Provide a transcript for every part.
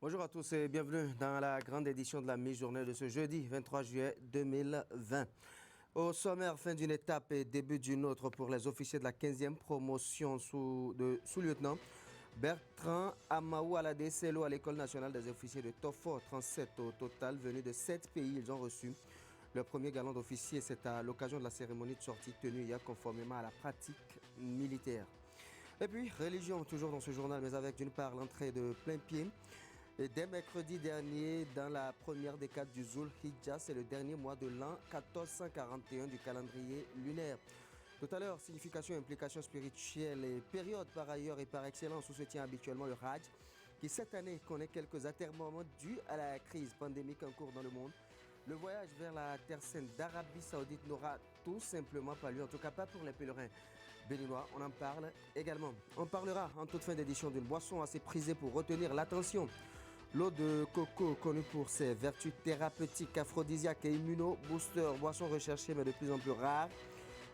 Bonjour à tous et bienvenue dans la grande édition de la mi-journée de ce jeudi 23 juillet 2020. Au sommaire, fin d'une étape et début d'une autre pour les officiers de la 15e promotion sous-lieutenant. Bertrand Amaou Aladé Sello à l'École nationale des officiers de Tofo, 37 au total, venus de 7 pays. Ils ont reçu leur premier galon d'officier. C'est à l'occasion de la cérémonie de sortie tenue hier conformément à la pratique militaire. Et puis, religion, toujours dans ce journal, mais avec d'une part l'entrée de plein pied. Et dès mercredi dernier, dans la première décade du Zul Hijjah, c'est le dernier mois de l'an 1441 du calendrier lunaire. Tout à l'heure, signification, implications spirituelles et période par ailleurs et par excellence où se tient habituellement le Hajj, qui cette année connaît quelques atermoiements dus à la crise pandémique en cours dans le monde. Le voyage vers la Terre Sainte d'Arabie Saoudite n'aura tout simplement pas lieu, en tout cas pas pour les pèlerins béninois. On en parle également. On parlera en toute fin d'édition d'une boisson assez prisée pour retenir l'attention. L'eau de coco, connue pour ses vertus thérapeutiques, aphrodisiaques et immuno-boosters, boisson recherchée mais de plus en plus rare.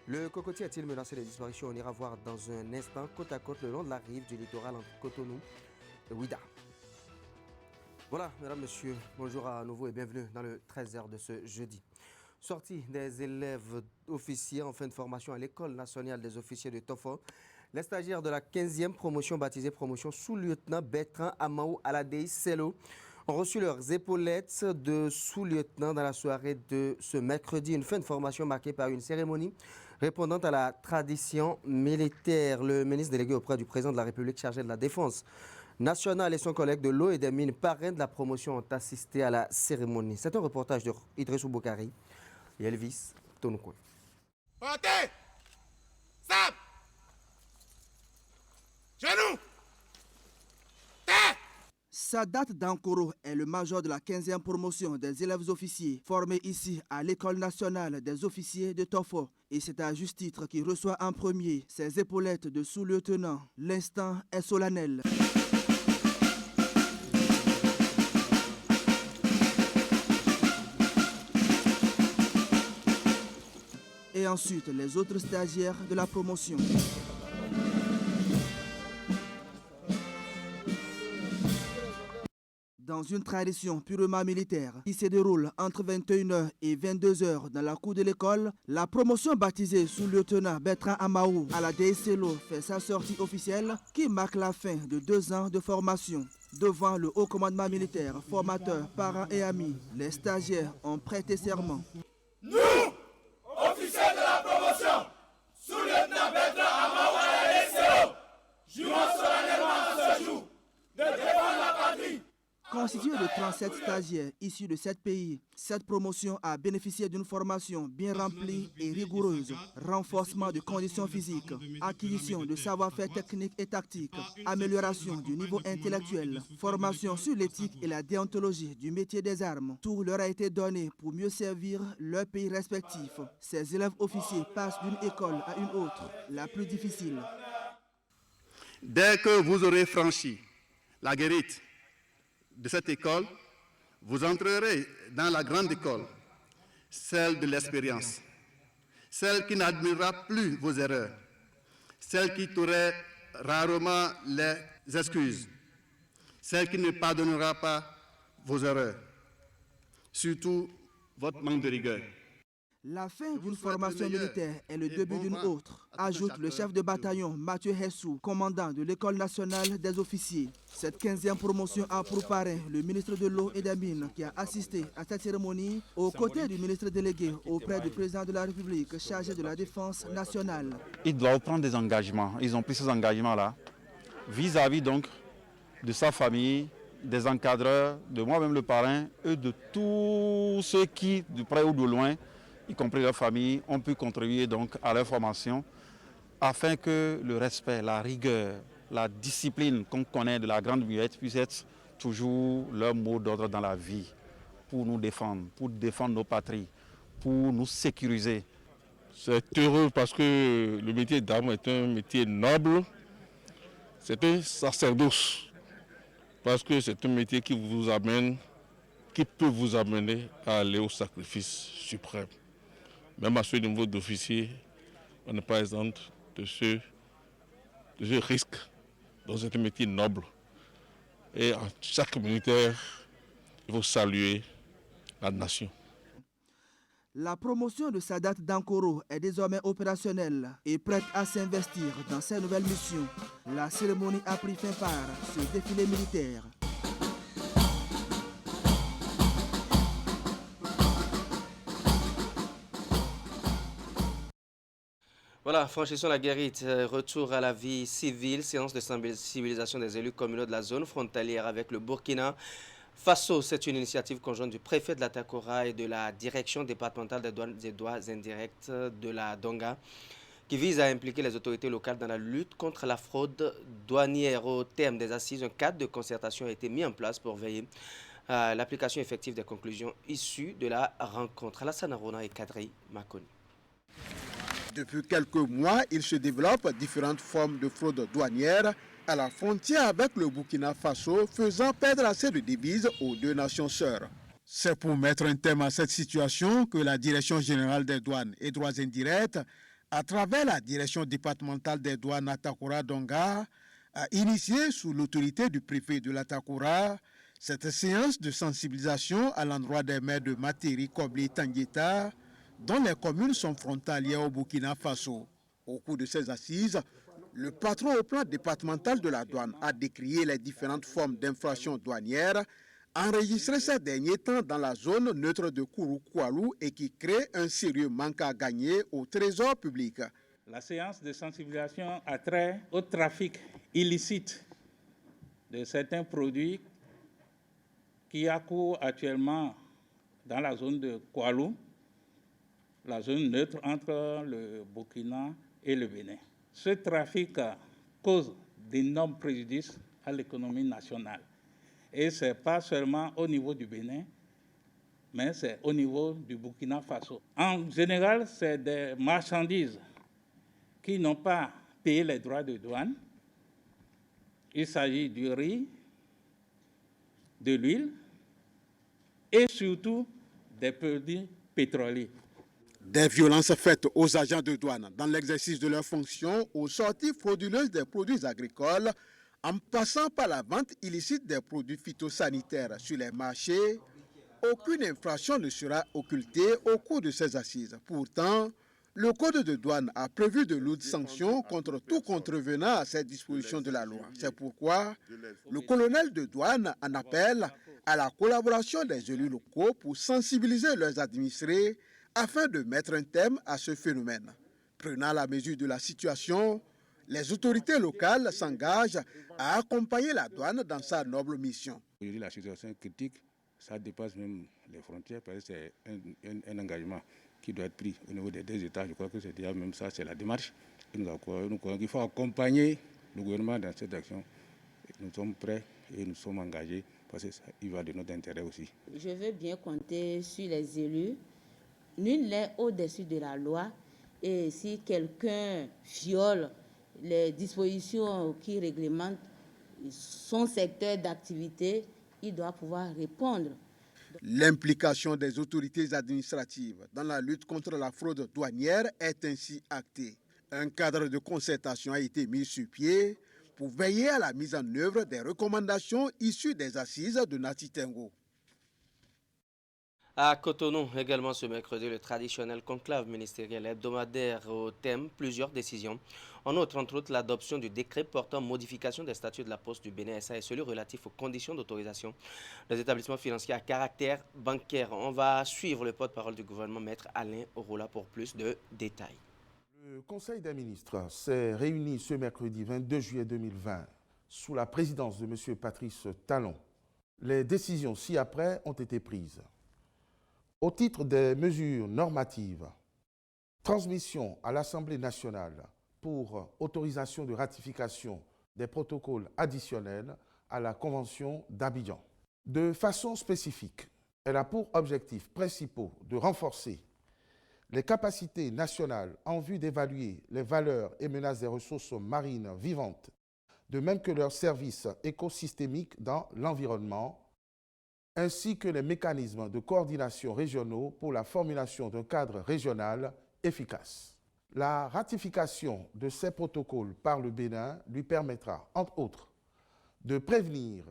Le cocotier a-t-il menacé de disparition? On ira voir dans un instant, côte à côte, le long de la rive du littoral entre Cotonou et Ouida. Voilà, mesdames, messieurs, bonjour à nouveau et bienvenue dans le 13h de ce jeudi. Sortie des élèves officiers en fin de formation à l'École nationale des officiers de Tofo. Les stagiaires de la 15e promotion baptisée promotion sous-lieutenant Bertrand Amaou Aladé Sello ont reçu leurs épaulettes de sous-lieutenant dans la soirée de ce mercredi. Une fin de formation marquée par une cérémonie répondant à la tradition militaire. Le ministre délégué auprès du président de la République chargé de la Défense nationale et son collègue de l'eau et des mines, parrain de la promotion, ont assisté à la cérémonie. C'est un reportage de Idrissou Boukari et Elvis Tonoukoui. Partez! Stop! Genoux! Terre! Sadat Dankoro est le major de la 15e promotion des élèves officiers, formé ici à l'École nationale des officiers de Tofo. Et c'est à juste titre qu'il reçoit en premier ses épaulettes de sous-lieutenant. L'instant est solennel. Et ensuite les autres stagiaires de la promotion. Dans une tradition purement militaire qui se déroule entre 21h et 22h dans la cour de l'école, la promotion baptisée sous lieutenant Bertrand Amaou Aladé Sello fait sa sortie officielle qui marque la fin de 2 ans de formation. Devant le haut commandement militaire, formateurs, parents et amis, les stagiaires ont prêté serment. Nous, officiers de la promotion, sous-lieutenant Bertrand Amaou Aladé Sello, jurons solennellement en ce jour de défendre la patrie. Constituée de 37 stagiaires issus de 7 pays, cette promotion a bénéficié d'une formation bien remplie et rigoureuse, renforcement de conditions physiques, acquisition de savoir-faire techniques et tactiques, amélioration du niveau intellectuel, formation sur l'éthique et la déontologie du métier des armes. Tout leur a été donné pour mieux servir leur pays respectif. Ces élèves officiers passent d'une école à une autre, la plus difficile. Dès que vous aurez franchi la guérite de cette école, vous entrerez dans la grande école, celle de l'expérience, celle qui n'admirera plus vos erreurs, celle qui tolérerait rarement les excuses, celle qui ne pardonnera pas vos erreurs, surtout votre manque de rigueur. La fin d'une formation militaire est le début d'une autre, ajoute le chef de bataillon Mathieu Hessou, commandant de l'École nationale des officiers. Cette 15e promotion a pour parrain le ministre de l'eau et des mines qui a assisté à cette cérémonie aux côtés du ministre délégué auprès du président de la République chargé de la défense nationale. Ils doivent prendre des engagements. Ils ont pris ces engagements-là vis-à-vis donc de sa famille, des encadreurs, de moi-même le parrain et de tous ceux qui, de près ou de loin, y compris leur famille, ont pu contribuer donc à leur formation afin que le respect, la rigueur, la discipline qu'on connaît de la grande muette puisse être toujours leur mot d'ordre dans la vie pour nous défendre, pour défendre nos patries, pour nous sécuriser. C'est heureux parce que le métier d'arme est un métier noble, c'est un sacerdoce parce que c'est un métier qui vous amène, qui peut vous amener à aller au sacrifice suprême. Même à ce niveau d'officier, on n'est pas exempt de ce risque. Donc c'est un métier noble. Et en chaque militaire, il faut saluer la nation. La promotion de Sadat Dankoro est désormais opérationnelle et prête à s'investir dans ses nouvelles missions. La cérémonie a pris fin par ce défilé militaire. Voilà, franchissons la guérite, retour à la vie civile, séance de sensibilisation des élus communaux de la zone frontalière avec le Burkina Faso. C'est une initiative conjointe du préfet de la Takora et de la direction départementale des douanes et droits indirects de la Donga, qui vise à impliquer les autorités locales dans la lutte contre la fraude douanière. Au terme des assises, un cadre de concertation a été mis en place pour veiller à l'application effective des conclusions issues de la rencontre. Alassane Arona et Kadri Makoni. Depuis quelques mois, il se développe différentes formes de fraude douanière à la frontière avec le Burkina Faso, faisant perdre assez de devises aux deux nations sœurs. C'est pour mettre un terme à cette situation que la Direction générale des douanes et droits indirects, à travers la Direction départementale des douanes à Takora-Donga, a initié sous l'autorité du préfet de la Takora cette séance de sensibilisation à l'endroit des maires de Materi, Kobli et Tangueta, dont les communes sont frontalières au Burkina Faso. Au cours de ces assises, le patron au plan départemental de la douane a décrié les différentes formes d'infractions douanières enregistrées ces derniers temps dans la zone neutre de Kourou-Koualou et qui créent un sérieux manque à gagner au trésor public. La séance de sensibilisation a trait au trafic illicite de certains produits qui a cours actuellement dans la zone de Koualou, la zone neutre entre le Burkina et le Bénin. Ce trafic cause d'énormes préjudices à l'économie nationale. Et ce n'est pas seulement au niveau du Bénin, mais c'est au niveau du Burkina Faso. En général, c'est des marchandises qui n'ont pas payé les droits de douane. Il s'agit du riz, de l'huile et surtout des produits pétroliers. Des violences faites aux agents de douane dans l'exercice de leurs fonctions, aux sorties frauduleuses des produits agricoles, en passant par la vente illicite des produits phytosanitaires sur les marchés, aucune infraction ne sera occultée au cours de ces assises. Pourtant, le Code de douane a prévu de lourdes sanctions contre tout contrevenant à cette disposition de la loi. C'est pourquoi le colonel de douane en appelle à la collaboration des élus locaux pour sensibiliser leurs administrés afin de mettre un terme à ce phénomène. Prenant la mesure de la situation, les autorités locales s'engagent à accompagner la douane dans sa noble mission. Aujourd'hui, la situation est critique, ça dépasse même les frontières, parce que c'est un engagement qui doit être pris au niveau des deux États. Je crois que c'est déjà même ça, c'est la démarche. Nous croyons qu'il faut accompagner le gouvernement dans cette action. Nous sommes prêts et nous sommes engagés parce qu'il va de notre intérêt aussi. Je veux bien compter sur les élus. Nul n'est au-dessus de la loi et si quelqu'un viole les dispositions qui réglementent son secteur d'activité, il doit pouvoir répondre. L'implication des autorités administratives dans la lutte contre la fraude douanière est ainsi actée. Un cadre de concertation a été mis sur pied pour veiller à la mise en œuvre des recommandations issues des assises de Nati Tengo. À Cotonou, également ce mercredi, le traditionnel conclave ministériel hebdomadaire au thème plusieurs décisions. En outre, entre autres, l'adoption du décret portant modification des statuts de la Poste du Bénin SA et celui relatif aux conditions d'autorisation des établissements financiers à caractère bancaire. On va suivre le porte-parole du gouvernement, Maître Alain Orola, pour plus de détails. Le Conseil des ministres s'est réuni ce mercredi 22 juillet 2020 sous la présidence de M. Patrice Talon. Les décisions ci-après ont été prises. Au titre des mesures normatives, transmission à l'Assemblée nationale pour autorisation de ratification des protocoles additionnels à la Convention d'Abidjan. De façon spécifique, elle a pour objectifs principaux de renforcer les capacités nationales en vue d'évaluer les valeurs et menaces des ressources marines vivantes, de même que leurs services écosystémiques dans l'environnement, ainsi que les mécanismes de coordination régionaux pour la formulation d'un cadre régional efficace. La ratification de ces protocoles par le Bénin lui permettra, entre autres, de prévenir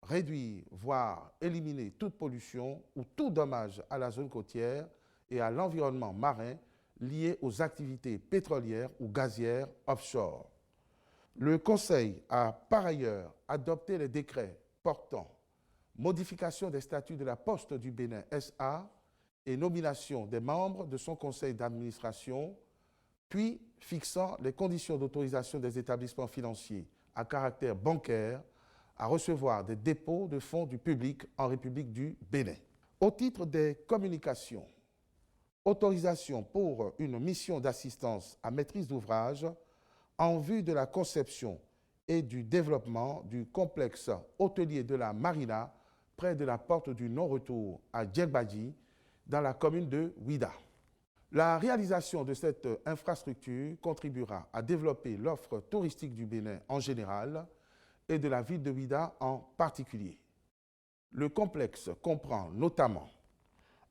réduire, voire éliminer toute pollution ou tout dommage à la zone côtière et à l'environnement marin lié aux activités pétrolières ou gazières offshore. Le Conseil a par ailleurs adopté les décrets portant modification des statuts de la Poste du Bénin SA et nomination des membres de son conseil d'administration, puis fixant les conditions d'autorisation des établissements financiers à caractère bancaire à recevoir des dépôts de fonds du public en République du Bénin. Au titre des communications, autorisation pour une mission d'assistance à maîtrise d'ouvrage en vue de la conception et du développement du complexe hôtelier de la Marina près de la porte du non-retour à Djegbadji dans la commune de Ouida. La réalisation de cette infrastructure contribuera à développer l'offre touristique du Bénin en général et de la ville de Ouida en particulier. Le complexe comprend notamment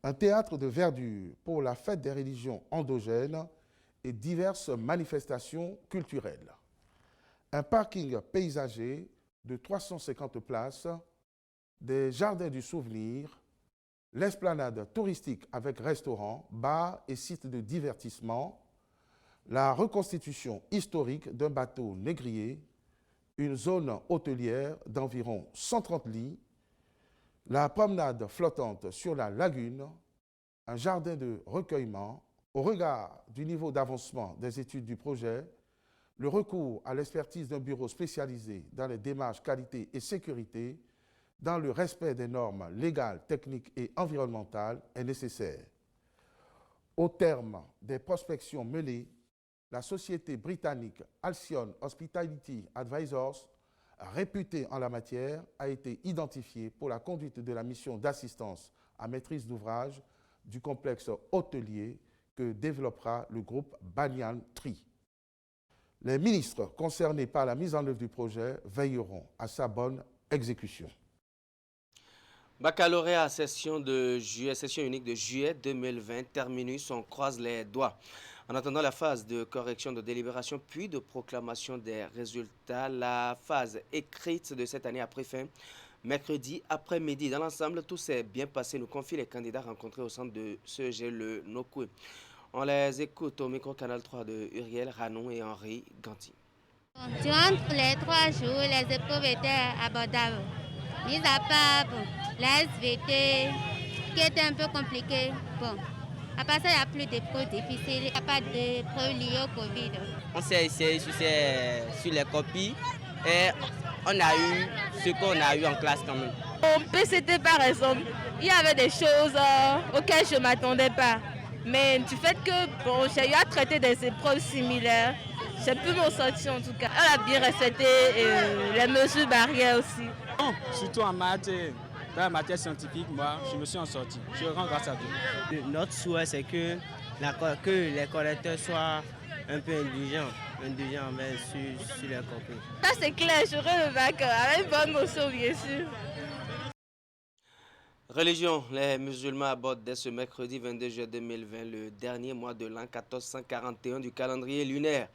un théâtre de verdure pour la fête des religions endogènes et diverses manifestations culturelles, un parking paysager de 350 places, des jardins du souvenir, l'esplanade touristique avec restaurants, bars et sites de divertissement, la reconstitution historique d'un bateau négrier, une zone hôtelière d'environ 130 lits, la promenade flottante sur la lagune, un jardin de recueillement. Au regard du niveau d'avancement des études du projet, le recours à l'expertise d'un bureau spécialisé dans les démarches qualité et sécurité dans le respect des normes légales, techniques et environnementales est nécessaire. Au terme des prospections menées, la société britannique Alcyon Hospitality Advisors, réputée en la matière, a été identifiée pour la conduite de la mission d'assistance à maîtrise d'ouvrage du complexe hôtelier que développera le groupe Banyan Tree. Les ministres concernés par la mise en œuvre du projet veilleront à sa bonne exécution. Baccalauréat session unique de juillet 2020, terminus, on croise les doigts. En attendant la phase de correction de délibération puis de proclamation des résultats, la phase écrite de cette année a pris fin mercredi après-midi. Dans l'ensemble, tout s'est bien passé, nous confient les candidats rencontrés au centre de CEG Le Nokoué. On les écoute au micro Canal 3 de Uriel Ranon et Henri Ganti. Durant les 3 jours, les épreuves étaient abordables. Mis à part la SVT, qui était un peu compliqué. Bon, à part ça, il n'y a plus d'épreuves difficiles, il n'y a pas d'épreuves liées au Covid. On s'est essayé sur les copies et on a eu ce qu'on a eu en classe quand même. Au PCT par exemple, il y avait des choses auxquelles je ne m'attendais pas. Mais du fait que bon, j'ai eu à traiter des épreuves similaires, j'ai pu m'en sortir en tout cas. Elle a bien respecté les mesures barrières aussi. Non, surtout en maths, dans la matière scientifique, moi, je me suis en sorti. Je rends grâce à Dieu. Notre souhait, c'est que les correcteurs soient un peu indulgents sur les copies. Ça c'est clair, j'aurai le bac avec une bonne notion bien sûr. Religion, les musulmans abordent dès ce mercredi 22 juillet 2020 le dernier mois de l'an 1441 du calendrier lunaire.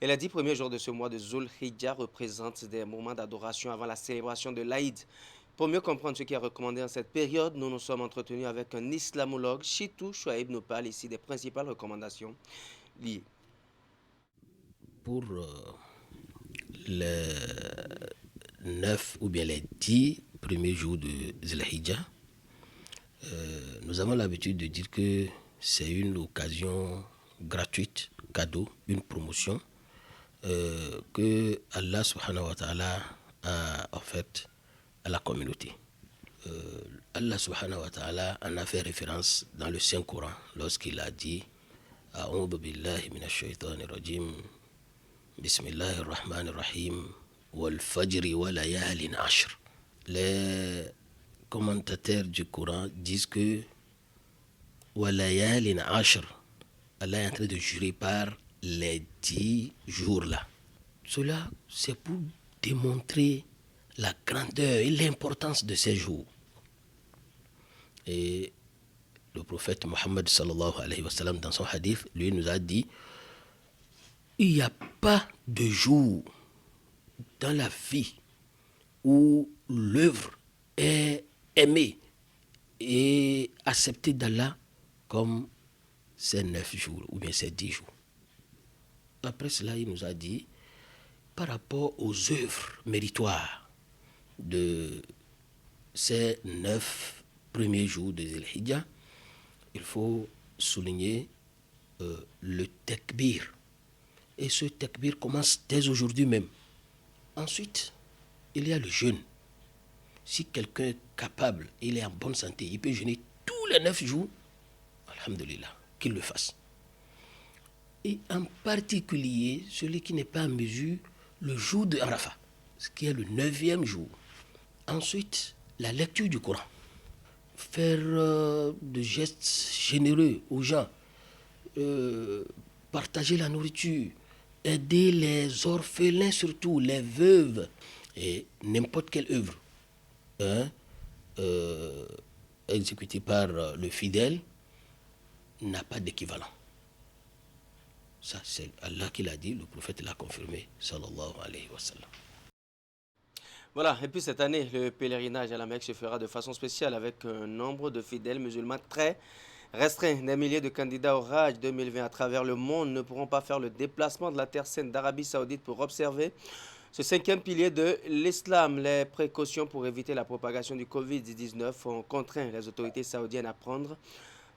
Et les 10 premiers jours de ce mois de Zul Hijjah représentent des moments d'adoration avant la célébration de l'Aïd. Pour mieux comprendre ce qui est recommandé en cette période, nous nous sommes entretenus avec un islamologue, Chitou Chouaib nous parle ici des principales recommandations liées. Pour les 9 ou bien les 10 premiers jours de Zul Hijjah, nous avons l'habitude de dire que c'est une occasion gratuite, cadeau, une promotion que Allah subhanahu wa ta'ala a offerte à la communauté. Allah subhanahu wa ta'ala en a fait référence dans le Saint-Coran lorsqu'il a dit « A'udhu billahi minash shaitanir rajim, bismillahir rahmanir rahim, wal fajri wa layalin ashr » Les commentateurs du Coran disent que Walayalin Ashr, Allah est en train de jurer par les 10 jours-là. Cela, c'est pour démontrer la grandeur et l'importance de ces jours. Et le prophète Mohammed sallallahu alayhi wa sallam, dans son hadith, lui nous a dit il n'y a pas de jour dans la vie où l'œuvre ait aimé et accepté d'Allah comme ces 9 jours ou bien ces 10 jours. Après cela, il nous a dit, par rapport aux œuvres méritoires de ces 9 premiers jours de Zil Hijjah, il faut souligner le takbir. Et ce takbir commence dès aujourd'hui même. Ensuite, il y a le jeûne. Si quelqu'un est capable, il est en bonne santé, il peut jeûner tous les 9 jours, alhamdulillah, qu'il le fasse. Et en particulier, celui qui n'est pas en mesure, le jour de Arafat, ce qui est le 9e jour. Ensuite, la lecture du Coran. Faire de gestes généreux aux gens. Partager la nourriture. Aider les orphelins, surtout les veuves. Et n'importe quelle œuvre exécutée par le fidèle n'a pas d'équivalent. Ça, c'est Allah qui l'a dit, le prophète l'a confirmé, sallallahu alayhi wa sallam. Voilà, et puis cette année, le pèlerinage à la Mecque se fera de façon spéciale avec un nombre de fidèles musulmans très restreint. Des milliers de candidats au Hajj 2020 à travers le monde ne pourront pas faire le déplacement de la Terre Sainte d'Arabie Saoudite pour observer ce 5e pilier de l'islam. Les précautions pour éviter la propagation du Covid-19 ont contraint les autorités saoudiennes à prendre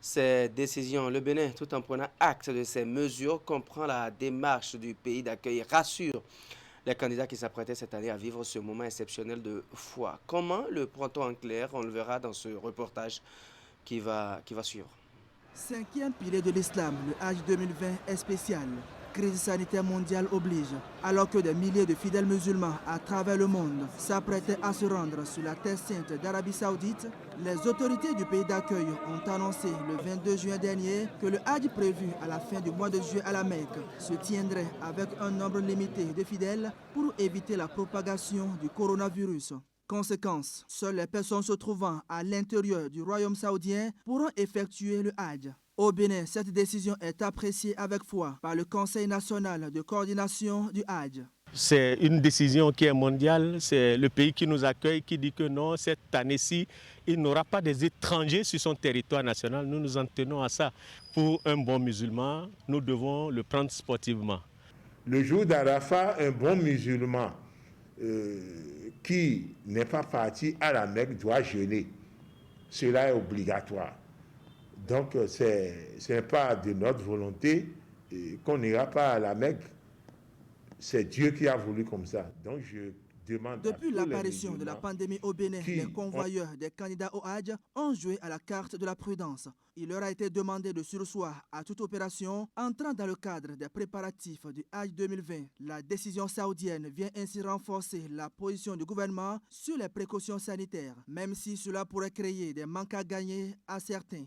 ces décisions. Le Bénin, tout en prenant acte de ces mesures, comprend la démarche du pays d'accueil et rassure les candidats qui s'apprêtaient cette année à vivre ce moment exceptionnel de foi. Comment le prend-on en clair? On le verra dans ce reportage qui va suivre. 5e pilier de l'islam, le Hajj 2020 est spécial. Crise sanitaire mondiale oblige, alors que des milliers de fidèles musulmans à travers le monde s'apprêtaient à se rendre sur la terre sainte d'Arabie Saoudite, les autorités du pays d'accueil ont annoncé le 22 juin dernier que le Hajj prévu à la fin du mois de juillet à la Mecque se tiendrait avec un nombre limité de fidèles pour éviter la propagation du coronavirus. Conséquence, seules les personnes se trouvant à l'intérieur du royaume saoudien pourront effectuer le Hajj. Au Bénin, cette décision est appréciée avec foi par le Conseil national de coordination du Hajj. C'est une décision qui est mondiale, c'est le pays qui nous accueille qui dit que non, cette année-ci, il n'aura pas des étrangers sur son territoire national. Nous nous en tenons à ça. Pour un bon musulman, nous devons le prendre sportivement. Le jour d'Arafat, un bon musulman qui n'est pas parti à la Mecque doit jeûner. Cela est obligatoire. Donc, ce n'est pas de notre volonté qu'on n'ira pas à la Mecque. C'est Dieu qui a voulu comme ça. Donc, je demande. Depuis l'apparition de la pandémie au Bénin, les convoyeurs des candidats au Hajj ont joué à la carte de la prudence. Il leur a été demandé de surseoir à toute opération entrant dans le cadre des préparatifs du Hajj 2020. La décision saoudienne vient ainsi renforcer la position du gouvernement sur les précautions sanitaires, même si cela pourrait créer des manques à gagner à certains.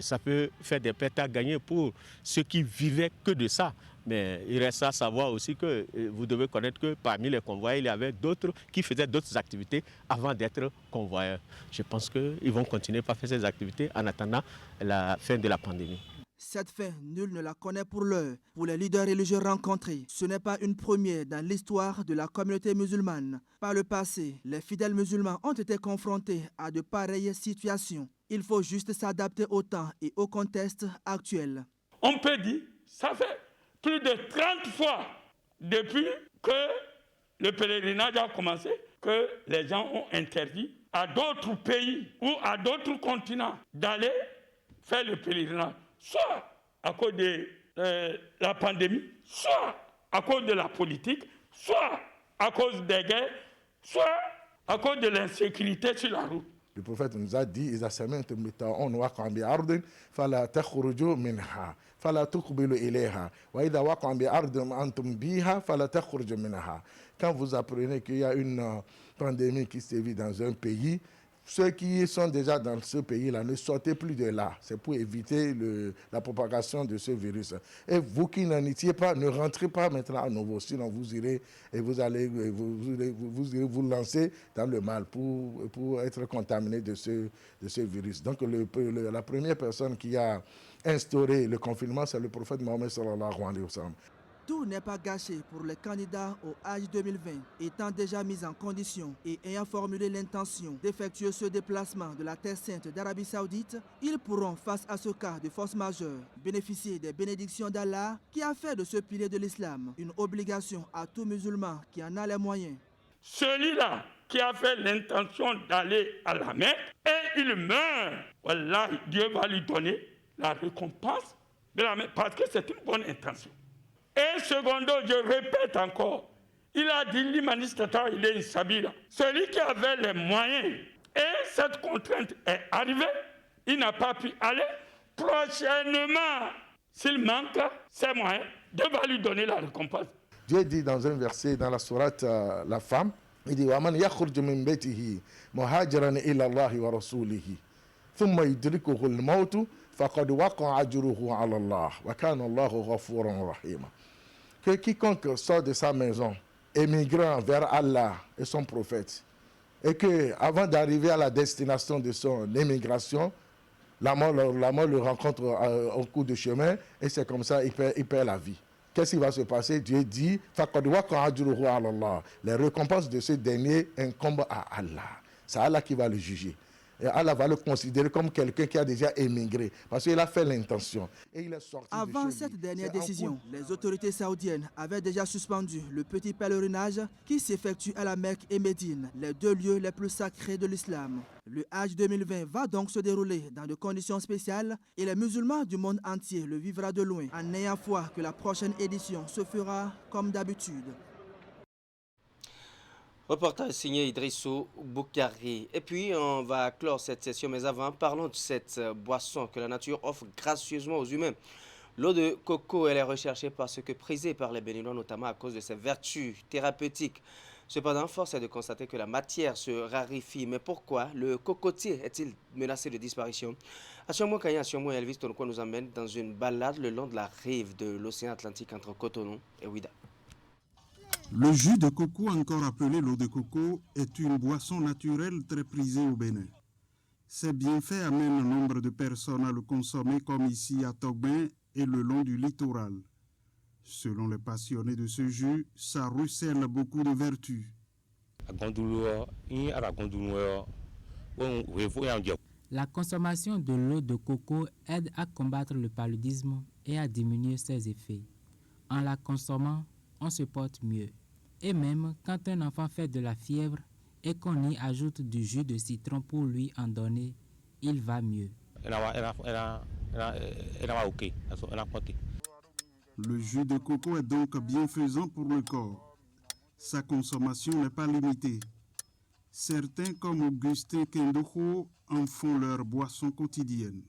Ça peut faire des pertes à gagner pour ceux qui vivaient que de ça. Mais il reste à savoir aussi que vous devez connaître que parmi les convoyeurs, il y avait d'autres qui faisaient d'autres activités avant d'être convoyeurs. Je pense qu'ils vont continuer par faire ces activités en attendant la fin de la pandémie. Cette fin, nul ne la connaît pour l'heure. Pour les leaders religieux rencontrés, ce n'est pas une première dans l'histoire de la communauté musulmane. Par le passé, les fidèles musulmans ont été confrontés à de pareilles situations. Il faut juste s'adapter au temps et au contexte actuel. On peut dire, ça fait plus de 30 fois depuis que le pèlerinage a commencé que les gens ont interdit à d'autres pays ou à d'autres continents d'aller faire le pèlerinage. Soit à cause de la pandémie, soit à cause de la politique, soit à cause des guerres, soit à cause de l'insécurité sur la route. Le prophète nous a dit إذا سمعتم بالطاعون وقع بأرض فلا تخرجوا منها فلا تقبلوا إليها وإذا وقع بأرض أنتم بها فلا تخرجوا منها. Quand vous apprenez qu'il y a une pandémie qui sévit dans un pays, ceux qui sont déjà dans ce pays-là ne sortez plus de là. C'est pour éviter la propagation de ce virus. Et vous qui n'en étiez pas, ne rentrez pas maintenant à nouveau. Sinon, vous irez et vous allez vous lancer dans le mal pour être contaminé de ce virus. Donc, la première personne qui a instauré le confinement, c'est le prophète Mohammed sallallahu alayhi wa sallam. tout n'est pas gâché pour les candidats au Hajj 2020, étant déjà mis en condition et ayant formulé l'intention d'effectuer ce déplacement de la Terre Sainte d'Arabie Saoudite, ils pourront, face à ce cas de force majeure, bénéficier des bénédictions d'Allah qui a fait de ce pilier de l'islam une obligation à tout musulman qui en a les moyens. Celui-là qui a fait l'intention d'aller à la Mecque et il meurt, voilà, Dieu va lui donner la récompense de la Mecque parce que c'est une bonne intention. Et secondo, je répète encore, il a dit l'imanistata, il est une sabila. Celui qui avait les moyens et cette contrainte est arrivée, il n'a pas pu aller. Prochainement, s'il manque ses moyens, Dieu va lui donner la récompense. Dieu dit dans un verset dans la sourate La Femme, il dit وَمَنْ يَخْرُجُ مِنْ بَيْتِهِ مُهَاجِرًا إِلَى اللَّهِ وَرَسُولِهِ ثُمَّ يُدْرِكُهُ الْمَوْتُ فَقَدْ وَقَعَ أَجْرُهُ عَلَى اللَّهِ وَكَانَ اللَّهُ غَفُورًا رَحِيمًا. Que quiconque sort de sa maison, émigrant vers Allah et son prophète, et que avant d'arriver à la destination de son émigration, la mort le rencontre au cours du chemin, et c'est comme ça il perd la vie. Qu'est-ce qui va se passer? Dieu dit, les récompenses de ce dernier incombent à Allah. C'est Allah qui va le juger. Et Allah va le considérer comme quelqu'un qui a déjà émigré, parce qu'il a fait l'intention. Et il est sorti. Avant cette dernière décision, les autorités saoudiennes avaient déjà suspendu le petit pèlerinage qui s'effectue à la Mecque et Médine, les deux lieux les plus sacrés de l'islam. Le Hajj 2020 va donc se dérouler dans de conditions spéciales et les musulmans du monde entier le vivra de loin, en ayant foi que la prochaine édition se fera comme d'habitude. Reportage signé Idrissou Boukari. Et puis, on va clore cette session, mais avant, parlons de cette boisson que la nature offre gracieusement aux humains. L'eau de coco, elle est recherchée parce que prisée par les Béninois, notamment à cause de ses vertus thérapeutiques. Cependant, force est de constater que la matière se raréfie. Mais pourquoi le cocotier est-il menacé de disparition? Assiomo Kaya, Assiomo Elvis Tonko nous emmène dans une balade le long de la rive de l'océan Atlantique entre Cotonou et Ouida. Le jus de coco, encore appelé l'eau de coco, est une boisson naturelle très prisée au Bénin. Ses bienfaits amènent nombre de personnes à le consommer comme ici à Togben et le long du littoral. Selon les passionnés de ce jus, ça ruisselle beaucoup de vertus. La consommation de l'eau de coco aide à combattre le paludisme et à diminuer ses effets. En la consommant, on se porte mieux. Et même quand un enfant fait de la fièvre et qu'on y ajoute du jus de citron pour lui en donner, il va mieux. Le jus de coco est donc bienfaisant pour le corps. Sa consommation n'est pas limitée. Certains, comme Augustin Kendoho, en font leur boisson quotidienne.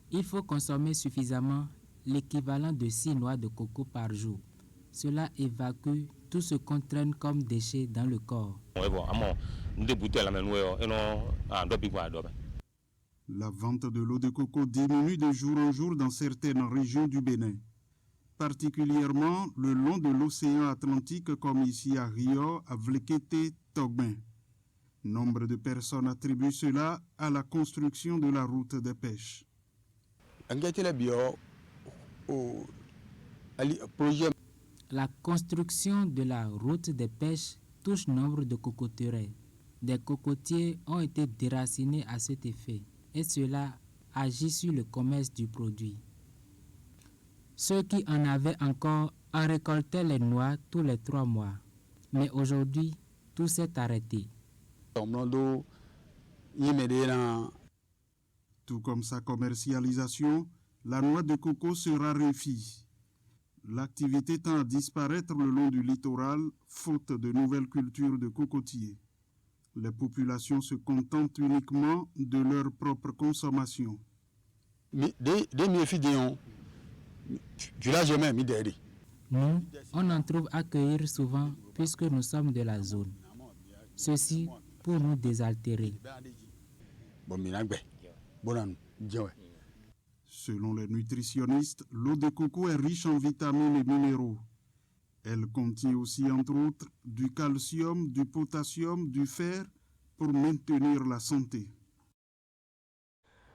Il faut consommer suffisamment, l'équivalent de 6 noix de coco par jour. Cela évacue tout ce qu'on traîne comme déchets dans le corps. La vente de l'eau de coco diminue de jour en jour dans certaines régions du Bénin, particulièrement le long de l'océan Atlantique comme ici à Rio, à Vlekete, Togben. Nombre de personnes attribuent cela à la construction de la route des pêches. La construction de la route des pêches touche nombre de cocoteraies. Des cocotiers ont été déracinés à cet effet et cela agit sur le commerce du produit. Ceux qui en avaient encore en récoltaient les noix tous les 3 mois. Mais aujourd'hui, tout s'est arrêté. Tout comme sa commercialisation, la noix de coco se raréfie. L'activité tend à disparaître le long du littoral, faute de nouvelles cultures de cocotiers. Les populations se contentent uniquement de leur propre consommation. Nous, on en trouve à cueillir souvent puisque nous sommes de la zone. Ceci pour nous désaltérer. Selon les nutritionnistes, l'eau de coco est riche en vitamines et minéraux. Elle contient aussi, entre autres, du calcium, du potassium, du fer pour maintenir la santé.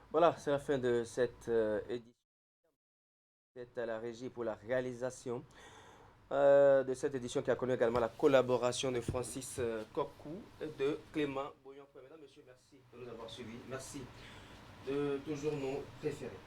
Voilà, c'est la fin de cette édition. C'est à la régie pour la réalisation de cette édition qui a connu également la collaboration de Francis Kokou et de Clément Boyon. Mesdames, Messieurs, merci de nous avoir suivis. Merci de toujours nous préférer.